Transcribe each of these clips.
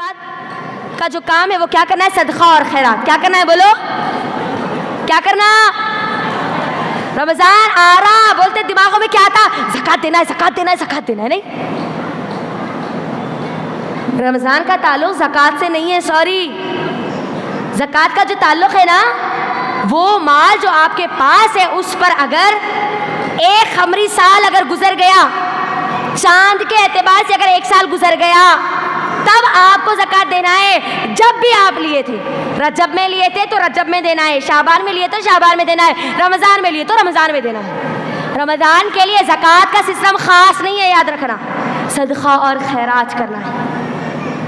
بعد کا جو کام ہے وہ کیا کرنا ہے؟ صدقہ اور خیرات. کیا کرنا ہے؟ بولو کیا کرنا؟ رمضان آ رہا بولتے دماغوں میں کیا آتا؟ زکات دینا ہے، زکات دینا ہے، زکات دینا ہے. نہیں، رمضان کا تعلق زکات سے نہیں ہے. سوری، زکات کا جو تعلق ہے نا وہ مال جو آپ کے پاس ہے اس پر اگر ایک قمری سال اگر گزر گیا، چاند کے اعتبار سے اگر ایک سال گزر گیا تب آپ کو زکات دینا ہے. جب بھی آپ لیے تھے، رجب میں لیے تھے تو رجب میں دینا ہے، شعبان میں لیے تو شعبان میں دینا ہے، رمضان میں لیے تو رمضان میں دینا ہے. رمضان کے لیے زکات کا سسٹم خاص نہیں ہے، یاد رکھنا. صدقہ اور خیرات کرنا ہے.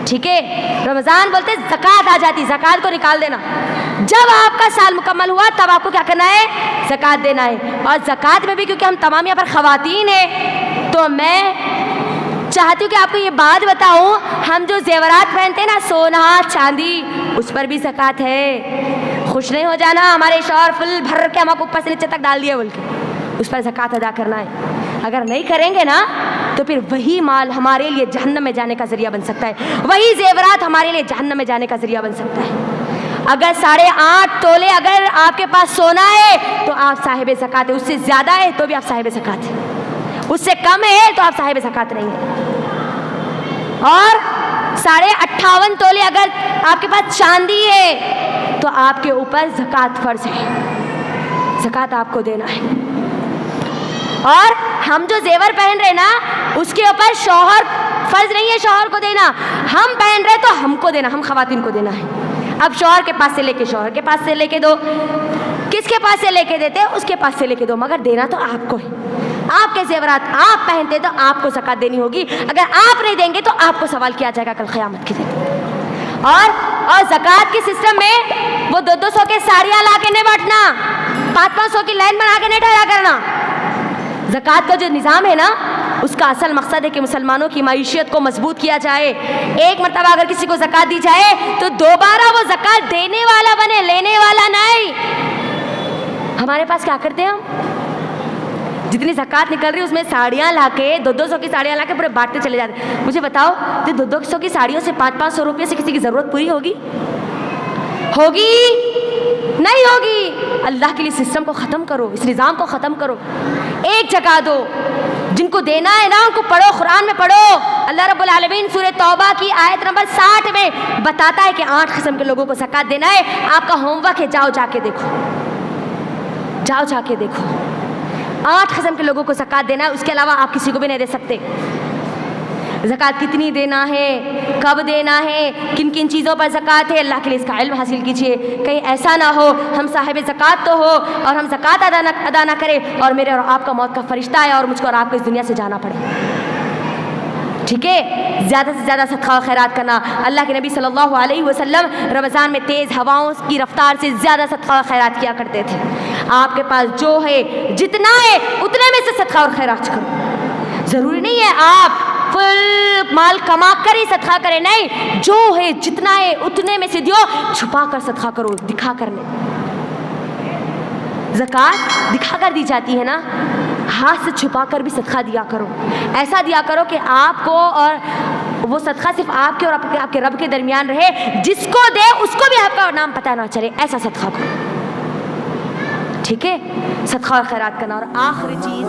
ٹھیک ہے، رمضان بولتے زکات آ جاتی، زکات کو نکال دینا. جب آپ کا سال مکمل ہوا تب آپ کو کیا کرنا ہے؟ زکات دینا ہے. اور زکات میں بھی کیونکہ ہم تمام یہاں پر خواتین ہیں تو میں چاہتی ہوں کہ آپ کو یہ بات بتاؤں، ہم جو زیورات پہنتے ہیں نا، سونا چاندی، اس پر بھی زکات ہے. خوش نہیں ہو جانا ہمارے شوہر فل بھر کے ہم آپ کو اوپر سے نیچے تک ڈال دیا بول کے، اس پر زکات ادا کرنا ہے. اگر نہیں کریں گے نا تو پھر وہی مال ہمارے لیے جہنم میں جانے کا ذریعہ بن سکتا ہے، وہی زیورات ہمارے لیے جہنم میں جانے کا ذریعہ بن سکتا ہے. اگر 8.5 تولے اگر آپ کے پاس سونا ہے تو آپ صاحب زکات ہے، اس سے زیادہ ہے تو بھی آپ صاحب زکات ہے، اس سے کم ہے تو آپ صاحب زکات نہیں ہے. اور 58.5 تولے اگر آپ کے پاس چاندی ہے تو آپ کے اوپر زکات فرض ہے، زکات آپ کو دینا ہے. اور ہم جو زیور پہن رہے نا اس کے اوپر شوہر فرض نہیں ہے شوہر کو دینا، ہم پہن رہے تو ہم کو دینا، ہم خواتین کو دینا ہے. اب شوہر کے پاس سے لے کے شوہر کے پاس سے لے کے دو، کس کے پاس سے لے کے دیتے؟ اس کے پاس سے لے کے دو، مگر دینا تو آپ کو ہے. آپ کے زیورات آپ پہنتے تو آپ کو زکات دینی ہوگی، اگر آپ نہیں دیں گے تو آپ کو سوال کیا جائے گا کل قیامت کے دن. اور زکات کے سسٹم میں وہ 200 کے ساڑیاں لا کے نہیں بانٹنا، 500 کی لائن بنا کے نہیں ٹھہرا کرنا. زکات کا جو نظام ہے نا اس کا اصل مقصد ہے کہ مسلمانوں کی معیشت کو مضبوط کیا جائے. ایک مرتبہ اگر کسی کو زکات دی جائے تو دوبارہ وہ زکات دینے والا بنے، لینے والا نہیں. ہمارے پاس کیا کرتے ہیں ہم؟ جتنی زکات نکل رہی ہے اس میں ساڑیاں لا کے 200 کی ساڑیاں لا کے پورے بانٹتے چلے جاتے ہیں. مجھے بتاؤ 200 کی ساڑیوں سے 500 روپے سے کسی کی ضرورت پوری ہوگی؟ نہیں ہوگی. اللہ کے لیے سسٹم کو ختم کرو، اس نظام کو ختم کرو. ایک جگہ دو، جن کو دینا ہے نا ان کو پڑھو، قرآن میں پڑھو. اللہ رب العالمین سورہ توبہ کی آیت نمبر 60 میں بتاتا ہے کہ 8 قسم کے لوگوں کو زکات دینا ہے. آپ کا ہوم ورک ہے، جاؤ جا کے دیکھو، جاؤ جا کے دیکھو. 8 قسم کے لوگوں کو زکات دینا ہے، اس کے علاوہ آپ کسی کو بھی نہیں دے سکتے. زکات کتنی دینا ہے، کب دینا ہے، کن کن چیزوں پر زکات ہے، اللہ کے لیے اس کا علم حاصل کیجیے. کہیں ایسا نہ ہو ہم صاحب زکات تو ہو اور ہم زکات ادا نہ کریں اور میرے اور آپ کا موت کا فرشتہ ہے اور مجھ کو اور آپ کو اس دنیا سے جانا پڑے. ٹھیک ہے، زیادہ سے زیادہ صدقہ و خیرات کرنا. اللہ کے نبی صلی اللہ علیہ وسلم رمضان میں تیز ہواؤں کی رفتار سے زیادہ صدقہ و خیرات کیا کرتے تھے. آپ کے پاس جو ہے جتنا ہے اتنے میں سے صدقہ اور خیرات کرو. ضروری نہیں ہے آپ فل مال کما کر ہی صدقہ کرے، نہیں، جو ہے جتنا ہے اتنے میں سے دیو. چھپا کر صدقہ کرو، دکھا کر نہیں. زکات دکھا کر دی جاتی ہے نا، ہاتھ سے چھپا کر بھی صدقہ دیا کرو. ایسا دیا کرو کہ آپ کو اور وہ صدقہ صرف آپ کے اور آپ کے رب کے درمیان رہے، جس کو دے اس کو بھی آپ کا نام پتہ نہ چلے. ایسا صدقہ کرو. ٹھیک ہے، صدقہ اور خیرات کرنا. اور آخری چیز